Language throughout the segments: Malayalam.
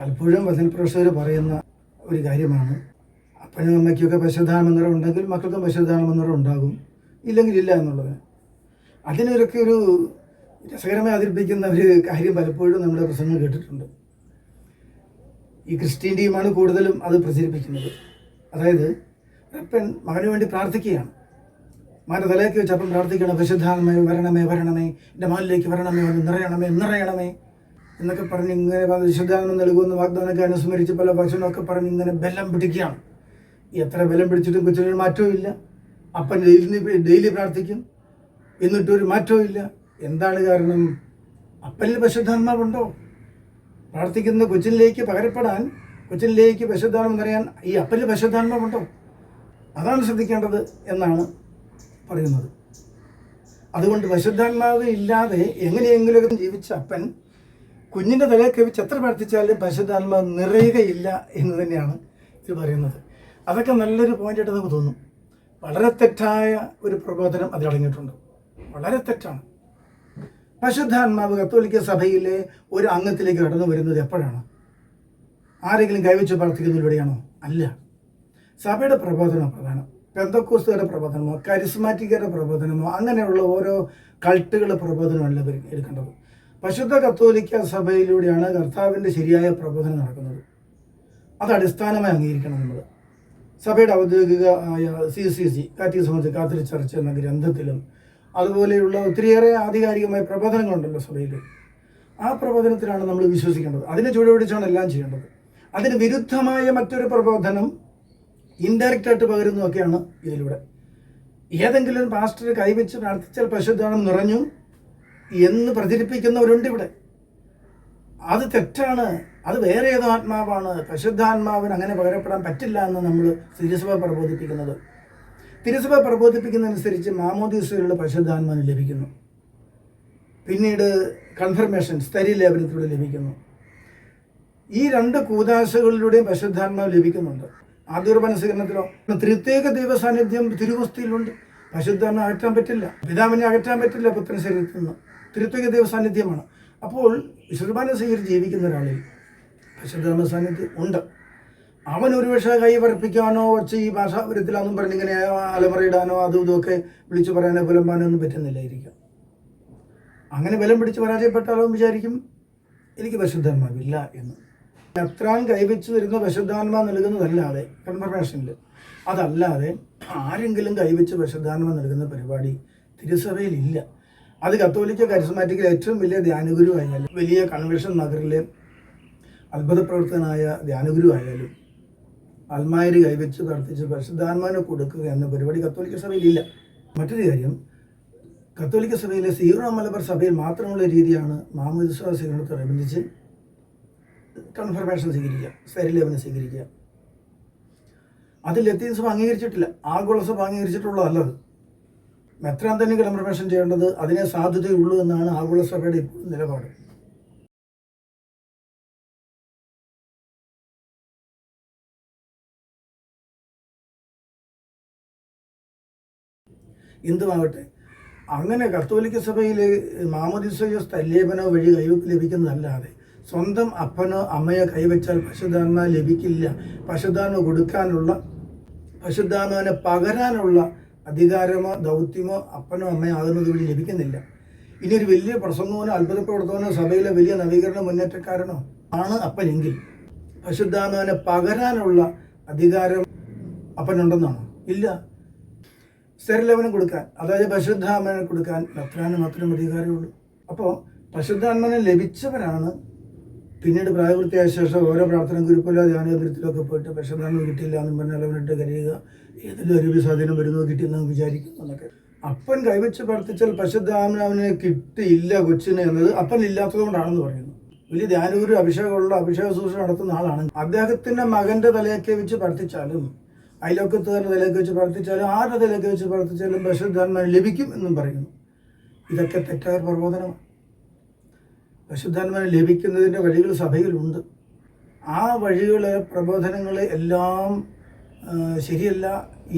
പലപ്പോഴും വചനപ്രേക്ഷകർ പറയുന്ന ഒരു കാര്യമാണ്, അപ്പനും അമ്മയ്ക്കൊക്കെ പശുധാനമന്ത്രം ഉണ്ടെങ്കിൽ മക്കൾക്കും പശുധാനമന്ത്രം ഉണ്ടാകും, ഇല്ലെങ്കിൽ ഇല്ല എന്നുള്ളത്. അതിനൊക്കെ ഒരു രസകരമായി അവതരിപ്പിക്കുന്ന ഒരു കാര്യം പലപ്പോഴും നമ്മുടെ പ്രസംഗം കേട്ടിട്ടുണ്ട്. ഈ ക്രിസ്ത്യൻ ടീമാണ് കൂടുതലും അത് പ്രചരിപ്പിക്കുന്നത്. അതായത് അപ്പൻ മകന് വേണ്ടി പ്രാർത്ഥിക്കുകയാണ്, മകൻ്റെ തലയ്ക്ക് വെച്ച് അപ്പം പ്രാർത്ഥിക്കണം, പശുദ്ധാത്മേ വരണമേ വരണമേ, എൻ്റെ മകനിലേക്ക് വരണമേ, വന്ന് നിറയണമേ നിറയണമേ എന്നൊക്കെ പറഞ്ഞ് ഇങ്ങനെ വിശുദ്ധാത്മ നൽകുമെന്ന് വാഗ്ദാനമൊക്കെ അനുസ്മരിച്ച് പല വചനമൊക്കെ പറഞ്ഞ് ഇങ്ങനെ ബലം പിടിക്കുകയാണ്. എത്ര ബലം പിടിച്ചിട്ടും കൊച്ചിനൊരു മാറ്റവും ഇല്ല. അപ്പൻ ഡെയിലി പ്രാർത്ഥിക്കും, എന്നിട്ടൊരു മാറ്റവും ഇല്ല. എന്താണ് കാരണം? അപ്പനിൽ പശുദ്ധാത്മാവുണ്ടോ? പ്രാർത്ഥിക്കുന്ന കൊച്ചിനിലേക്ക് പകരപ്പെടാൻ, കൊച്ചിനിലേക്ക് പശുദ്ധാത്മം നിറയാൻ ഈ അപ്പനിൽ പശുദ്ധാത്മാവുണ്ടോ? അതാണ് ശ്രദ്ധിക്കേണ്ടത് എന്നാണ് പറയുന്നത്. അതുകൊണ്ട് പശുദ്ധാത്മാവ് ഇല്ലാതെ എങ്ങനെയെങ്കിലും ജീവിച്ച അപ്പൻ കുഞ്ഞിൻ്റെ തലയൊക്കെ വെച്ച് എത്ര പ്രാർത്ഥിച്ചാലും പശുദ്ധാത്മാവ് നിറയുകയില്ല എന്ന് തന്നെയാണ് ഇത് പറയുന്നത്. അതൊക്കെ നല്ലൊരു പോയിന്റായിട്ട് നമുക്ക് തോന്നും. വളരെ തെറ്റായ ഒരു പ്രബോധനം അതിലടങ്ങിയിട്ടുണ്ട്, വളരെ തെറ്റാണ്. പശുദ്ധാത്മാവ് കത്തോലിക്ക സഭയിലെ ഒരു അംഗത്തിലേക്ക് കടന്നു വരുന്നത് എപ്പോഴാണ്? ആരെങ്കിലും കൈവച്ച് പ്രാർത്ഥിക്കുന്നതിലൂടെയാണോ? അല്ല. സഭയുടെ പ്രബോധനം പ്രധാനം. പെന്തക്കോസ്തുകാരുടെ പ്രബോധനമോ കരിസ്മാറ്റിക്കരുടെ പ്രബോധനമോ അങ്ങനെയുള്ള ഓരോ കൾട്ടുകളുടെ പ്രബോധനമല്ല എടുക്കേണ്ടത്. പരിശുദ്ധ കത്തോലിക്ക സഭയിലൂടെയാണ് കർത്താവിൻ്റെ ശരിയായ പ്രബോധനം നടക്കുന്നത്. അത് അടിസ്ഥാനമായി അംഗീകരിക്കണം നമ്മൾ. സഭയുടെ ഔദ്യോഗിക CCC കാറ്റഗിസം കാത്തലിക് ചർച്ച് എന്ന ഗ്രന്ഥത്തിലും അതുപോലെയുള്ള ഒത്തിരിയേറെ ആധികാരികമായ പ്രബോധനങ്ങളുണ്ടല്ലോ സഭയിൽ. ആ പ്രബോധനത്തിലാണ് നമ്മൾ വിശ്വസിക്കേണ്ടത്. അതിനെ ചുവടുപിടിച്ചാണ് എല്ലാം ചെയ്യേണ്ടത്. അതിന് വിരുദ്ധമായ മറ്റൊരു പ്രബോധനം ഇൻഡയറക്റ്റായിട്ട് പകരുന്നതൊക്കെയാണ് ഇതിലൂടെ. ഏതെങ്കിലും പാസ്റ്റർ കൈവച്ച് പ്രാർത്ഥിച്ചാൽ പശുദ്ധാനം നിറഞ്ഞു എന്ന് പ്രചരിപ്പിക്കുന്നവരുണ്ട് ഇവിടെ. അത് തെറ്റാണ്. അത് വേറെ ഏതോ ആത്മാവാണ്. പശുദ്ധാത്മാവിന് അങ്ങനെ പകരപ്പെടാൻ പറ്റില്ല എന്ന് നമ്മൾ തിരുസഭ പ്രബോധിപ്പിക്കുന്നത്. തിരുസഭ പ്രബോധിപ്പിക്കുന്നതനുസരിച്ച് മാമോദീസയിലുള്ള പശുദ്ധാത്മാവിന് ലഭിക്കുന്നു, പിന്നീട് കൺഫർമേഷൻ സ്ഥൈര്യലേപനത്തിലൂടെ ലഭിക്കുന്നു. ഈ രണ്ട് കൂദാശകളിലൂടെയും പശുദ്ധാത്മാവ് ലഭിക്കുന്നുണ്ട്. ആദ്യകുർബാന സ്വീകരണത്തിലോ ത്രിത്വേക ദൈവ സാന്നിധ്യം തിരുവസ്തിയിലുണ്ട്. പശുദ്ധാത്മാവിനെ അകറ്റാൻ പറ്റില്ല, പിതാവിനെ അകറ്റാൻ പറ്റില്ല പുത്രൻ ശരീരത്തിൽ നിന്ന്. ത്രിത്വേക ദൈവ സാന്നിധ്യമാണ്. അപ്പോൾ കുർബാന സ്വീകരിച്ച് ജീവിക്കുന്ന ഒരാളിൽ പശുദ്ധാത്മ സാന്നിധ്യം ഉണ്ട്. അവൻ ഒരുപക്ഷെ കൈ വർപ്പിക്കാനോ വച്ച് ഈ ഭാഷാപുരത്തിലാണെന്നും പറഞ്ഞ് ഇങ്ങനെ അലമറയിടാനോ അതും ഇതുമൊക്കെ വിളിച്ചു പറയാനോ പുലമ്പാനോ ഒന്നും പറ്റുന്നില്ലായിരിക്കും. അങ്ങനെ ബലം പിടിച്ച് പരാജയപ്പെട്ടാലോ വിചാരിക്കും എനിക്ക് പശുദ്ധാത്മാവില്ല എന്ന്. എത്രാൻ കൈവച്ച് വരുന്ന പശുദ്ധാത്മ നൽകുന്നതല്ലാതെ കൺഫർമേഷനിൽ അതല്ലാതെ ആരെങ്കിലും കൈവച്ച് പശുദ്ധാത്മ നൽകുന്ന പരിപാടി തിരുസഭയിലില്ല. അത് കത്തോലിക്ക കരിസ്മാറ്റിക്കിൽ ഏറ്റവും വലിയ ധ്യാനഗുരു ആയാലും, വലിയ കൺവെൻഷൻ നഗറിലെ അത്ഭുത പ്രവർത്തകനായ ധ്യാനഗുരു ആയാലും അൽമായര് കൈവച്ച് പ്രാർത്ഥിച്ച് പരിശുദ്ധാത്മാവിനെ കൊടുക്കുക എന്ന പരിപാടി കത്തോലിക്ക സഭയിലില്ല. മറ്റൊരു കാര്യം, കത്തോലിക്ക സഭയിലെ സീറോ മലബാർ സഭയിൽ മാത്രമുള്ള രീതിയാണ് മാമോദീസ സ്വീകരണത്തോടനുബന്ധിച്ച് കൺഫർമേഷൻ സ്വീകരിക്കുക, സ്ഥൈര്യലേപനം സ്വീകരിക്കുക. അത് ലത്തീൻ സഭ അംഗീകരിച്ചിട്ടില്ല, ആഗോള സഭ അംഗീകരിച്ചിട്ടുള്ളതല്ലത്. മെത്രാൻ തന്നെ കൺഫർമേഷൻ ചെയ്യേണ്ടത്, അതിനെ സാധ്യതയുള്ളൂ എന്നാണ് ആഗോള സഭയുടെ ഇപ്പോൾ നിലപാട്. എന്തുമാകട്ടെ, അങ്ങനെ കത്തോലിക്ക സഭയിൽ മാമോദീസയോ സ്ഥൈര്യലേപനോ വഴി കൈവയ്പ് ലഭിക്കുന്നതല്ലാതെ സ്വന്തം അപ്പനോ അമ്മയോ കൈവച്ചാൽ പശുദ്ധാത്മ ലഭിക്കില്ല. പശുദ്ധാത്മ കൊടുക്കാനുള്ള, പശുദ്ധാത്മാവിനെ പകരാനുള്ള അധികാരമോ ദൗത്യമോ അപ്പനോ അമ്മയോ ആകുന്നത് വഴി ലഭിക്കുന്നില്ല. ഇനി ഒരു വലിയ പ്രസംഗവനോ അത്ഭുത പ്രവർത്തകനോ സഭയിലെ വലിയ നവീകരണ മുന്നേറ്റക്കാരനോ ആണ് അപ്പനെങ്കിൽ പശുദ്ധാത്മാവിനെ പകരാനുള്ള അധികാരം അപ്പനുണ്ടെന്നാണോ? ഇല്ല. സ്ഥൈര്യലേപനം കൊടുക്കാൻ, അതായത് പശുദ്ധാത്മാവിനെ കൊടുക്കാൻ മെത്രാന് മാത്രമേ അധികാരമുള്ളൂ. അപ്പോൾ പശുദ്ധാത്മാവിനെ ലഭിച്ചവരാണ് പിന്നീട് പ്രായപൂർത്തിയായ ശേഷം ഓരോ പ്രാർത്ഥന ഗ്രൂപ്പിലോ ധ്യാനകേന്ദ്രത്തിലൊക്കെ പോയിട്ട് പശുദ്ധാത്മ കിട്ടിയില്ല എന്നും പറഞ്ഞാൽ അവനിട്ട് കരയുക, ഏതെങ്കിലും അരുവി സ്വാധീനം വരുന്നോ കിട്ടിയെന്ന് വിചാരിക്കുന്നു എന്നൊക്കെ. അപ്പൻ കൈവച്ച് പ്രാർത്ഥിച്ചാൽ പശുദ്ധാത്മാവിനെ കിട്ടിയില്ല കൊച്ചിന് എന്നത് അപ്പൻ ഇല്ലാത്തത് കൊണ്ടാണെന്ന് പറയുന്നു. വലിയ ധ്യാനഗുരു അഭിഷേകമുള്ള അഭിഷേക ശുശ്രൂഷ നടത്തുന്ന ആളാണ്. അദ്ദേഹത്തിൻ്റെ മകൻ്റെ തലയൊക്കെ വെച്ച് പ്രാർത്ഥിച്ചാലും, അയലോക്കത്തുകാരുടെ തലയൊക്കെ വെച്ച് പ്രാർത്ഥിച്ചാലും, ആരുടെ തലയൊക്കെ വെച്ച് പ്രാർത്ഥിച്ചാലും പശുദ്ധാത്മാവിന് ലഭിക്കും എന്നും പറയുന്നു. ഇതൊക്കെ തെറ്റായ പ്രബോധനമാണ്. പശുദ്ധാത്മാവിനെ ലഭിക്കുന്നതിൻ്റെ വഴികൾ സഭയിലുണ്ട്. ആ വഴികളെ, പ്രബോധനങ്ങളെ എല്ലാം ശരിയല്ല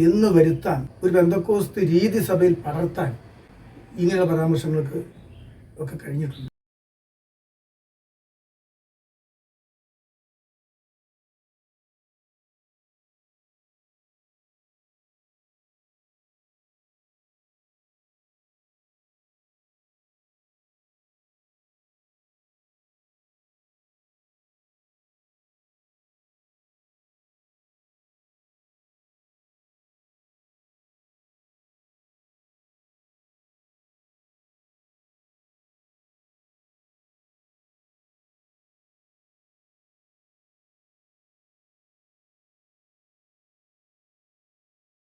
എന്ന് വരുത്താൻ, ഒരു പെന്തക്കോസ്ത് രീതി സഭയിൽ പടർത്താൻ ഇങ്ങനെയുള്ള പരാമർശങ്ങൾക്ക് ഒക്കെ കഴിഞ്ഞിട്ടുണ്ട്.